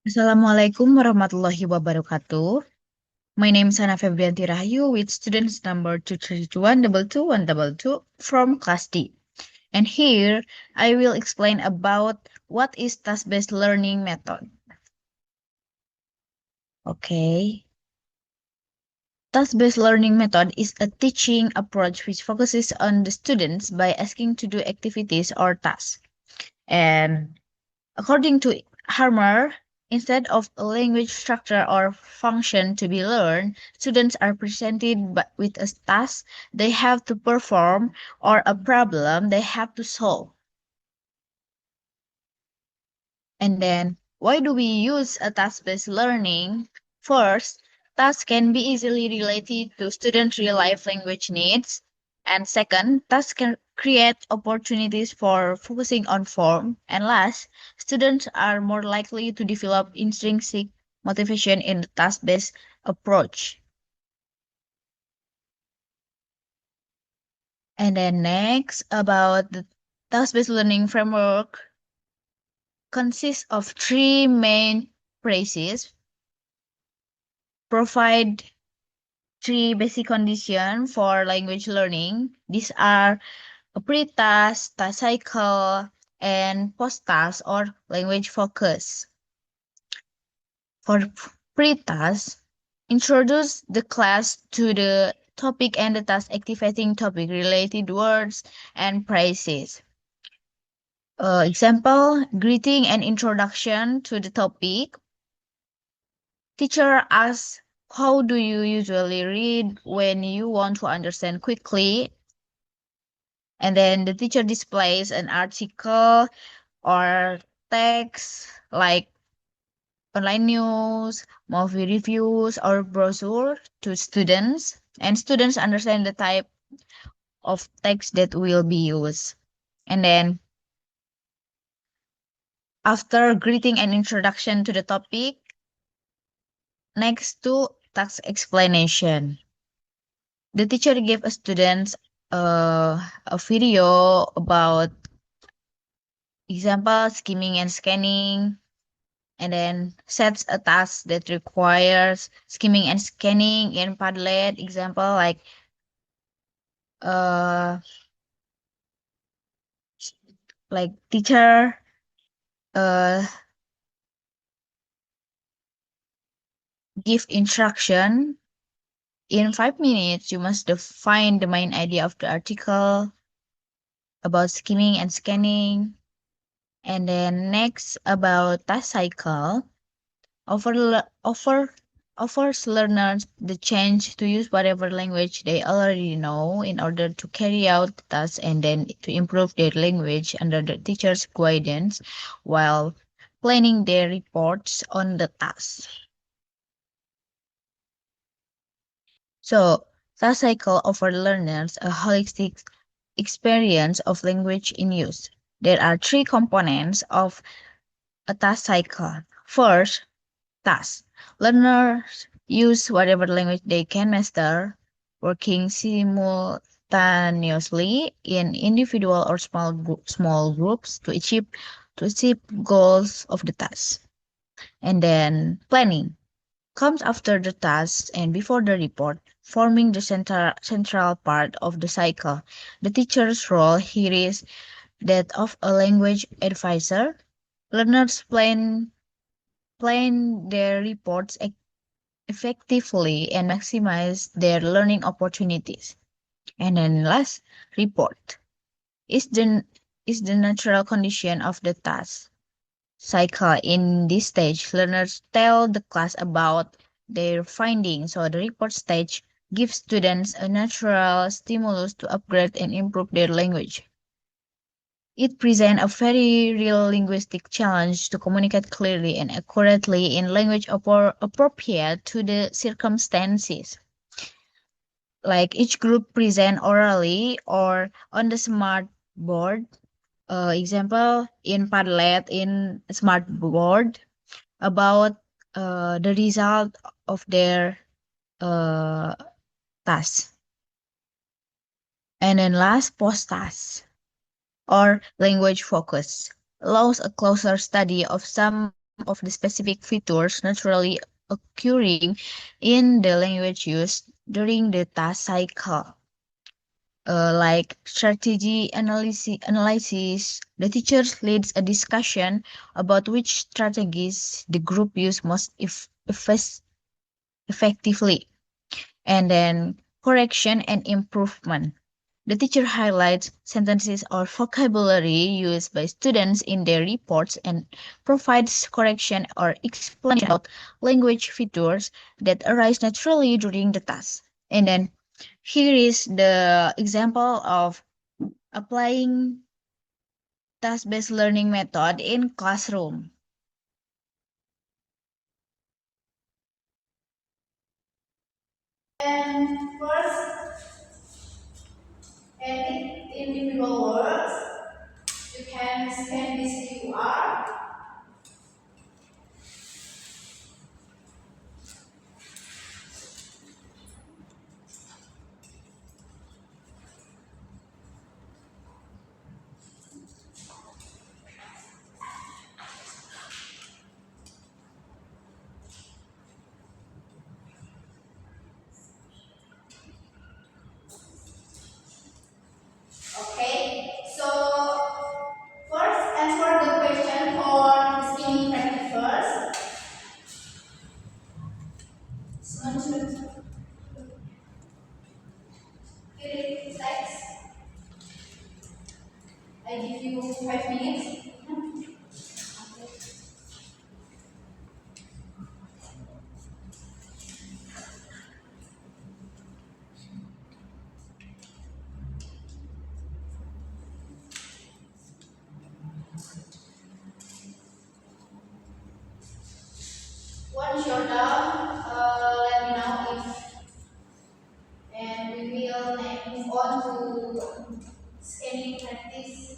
Assalamualaikum warahmatullahi wabarakatuh. My name is Hana Febrianti Rahayu with students number 232122122 from class D. And here I will explain about what is task-based learning method. Okay. Task-based learning method is a teaching approach which focuses on the students by asking to do activities or tasks. And according to Harmer, instead of a language structure or function to be learned, students are presented with a task they have to perform or a problem they have to solve. And then, why do we use a task-based learning? First, tasks can be easily related to student real-life language needs. And second, tasks can create opportunities for focusing on form. And last, students are more likely to develop intrinsic motivation in the task-based approach. And then next, about the task-based learning framework consists of three main phrases. Provide three basic conditions for language learning. These are a pre-task, task cycle, and post-task or language focus. For pre-task, introduce the class to the topic and the task activating topic related words and phrases. Example, greeting and introduction to the topic. Teacher asks, how do you usually read when you want to understand quickly? And then the teacher displays an article or text like online news, movie reviews, or brochure to students. And students understand the type of text that will be used. And then after greeting and introduction to the topic, next to task explanation. The teacher gave a students a video about example skimming and scanning, and then sets a task that requires skimming and scanning in Padlet. Example uh like teacher uh give instruction in 5 minutes. You must define the main idea of the article about skimming and scanning. And then next about task cycle, offer offers learners the chance to use whatever language they already know in order to carry out the task and then to improve their language under the teacher's guidance while planning their reports on the task. So, task cycle offers learners a holistic experience of language in use. There are three components of a task cycle. First, task. Learners use whatever language they can master, working simultaneously in individual or small groups to achieve goals of the task. And then planning comes after the task and before the report, forming the central part of the cycle. The teacher's role here is that of a language advisor. Learners plan their reports effectively and maximize their learning opportunities. And then last, report is the natural condition of the task cycle. In this stage, learners tell the class about their findings. So the report stage gives students a natural stimulus to upgrade and improve their language. It presents a very real linguistic challenge to communicate clearly and accurately in language appropriate to the circumstances. Like each group present orally or on the smart board. Example in Padlet in smart board about the result of their uh, task. And then last, post task or language focus allows a closer study of some of the specific features naturally occurring in the language used during the task cycle. Like strategy analysis, the teacher leads a discussion about which strategies the group use most effectively, and then correction and improvement. The teacher highlights sentences or vocabulary used by students in their reports and provides correction or explanation about language features that arise naturally during the task. And then here is the example of applying task-based learning method in classroom. And first, edit individual words. You can scan this QR. Okay. So first, answer the question for skinny practice first. Text. I give you 5 minutes. Once you're done, let me know if, and we will move on to scanning practice.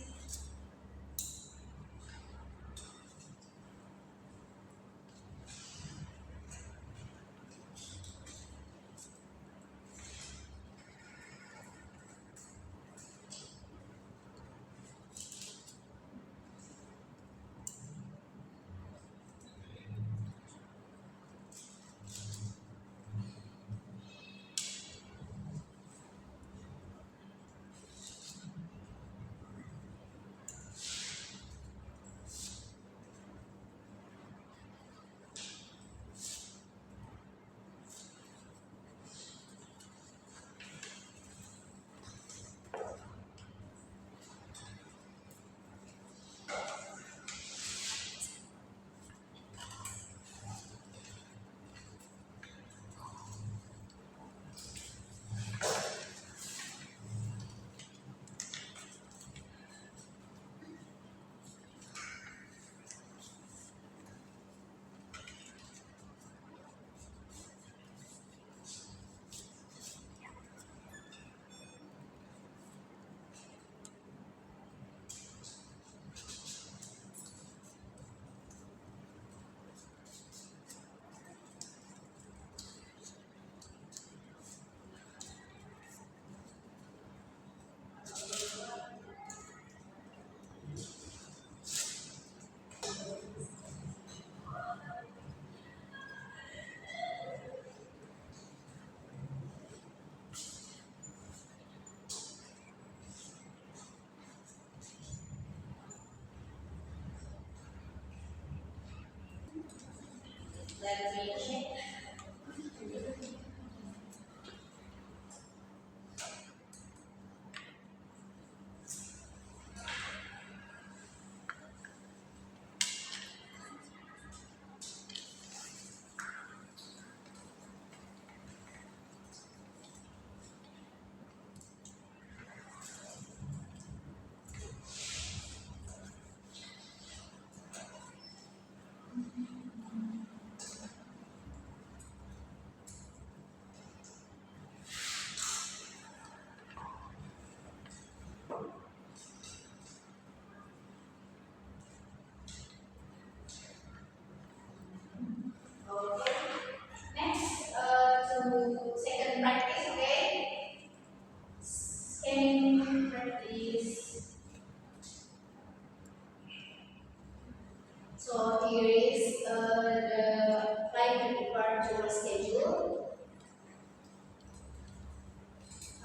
Let me check.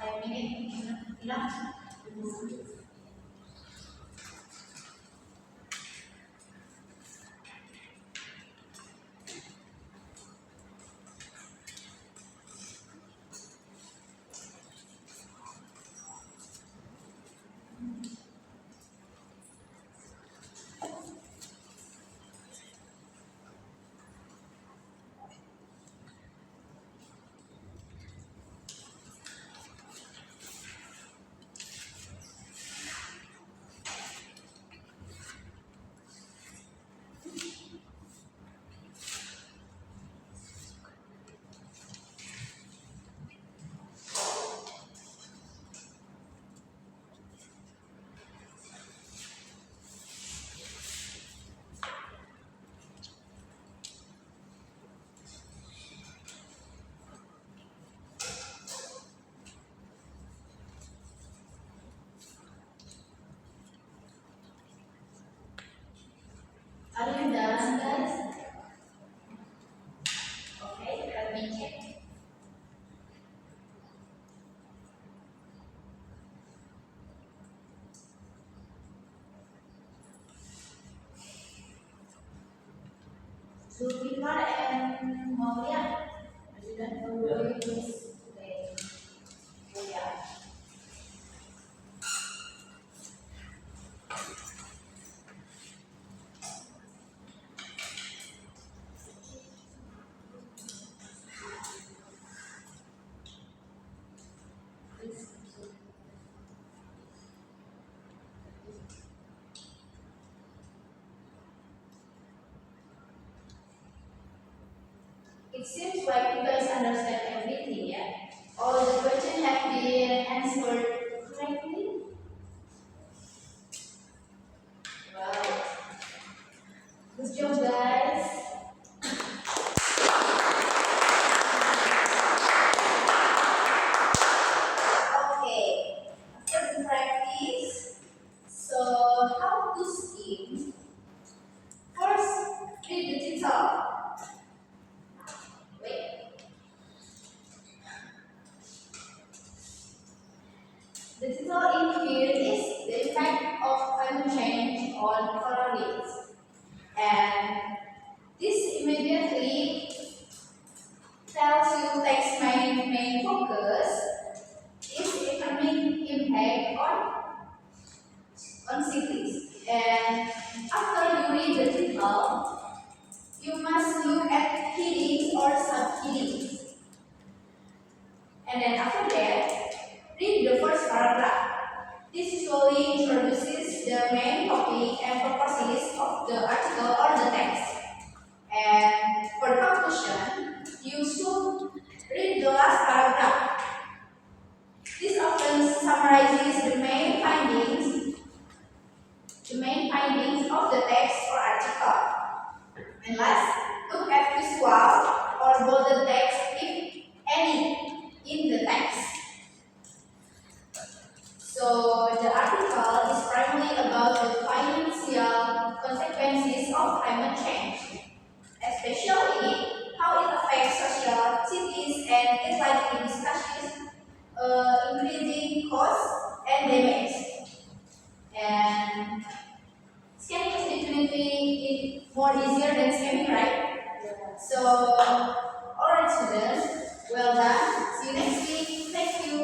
5 minutes enough. Are you done, guys? Okay, let me check. Zulfikar and Maulya, are you done? Or you please? Okay. Oh, yeah. It seems like you guys understand everything, yeah? All the questions have been answered correctly. Wow. Good job, guys. Okay. After the practice, so how to skim? First, read the title. Wait. The title in here is the effect of climate change on coral reefs. And this immediately tells you text main focus is economic impact on cities. And after you read the title, you must look at headings or subheadings. And then after that, read the first paragraph. This slowly introduces the main topic and purposes of the article or the text. And for the conclusion, you should read the last paragraph. This often summarizes the main findings of the text or article. And last, look at visual or bolded text if any in the text. So the article is primarily about the financial consequences of climate change, especially how it affects social cities and it likely discusses increasing costs and damage. And scanning is definitely more easier than scanning, right? Yeah. So, alright students, well done. See you next week. Thank you.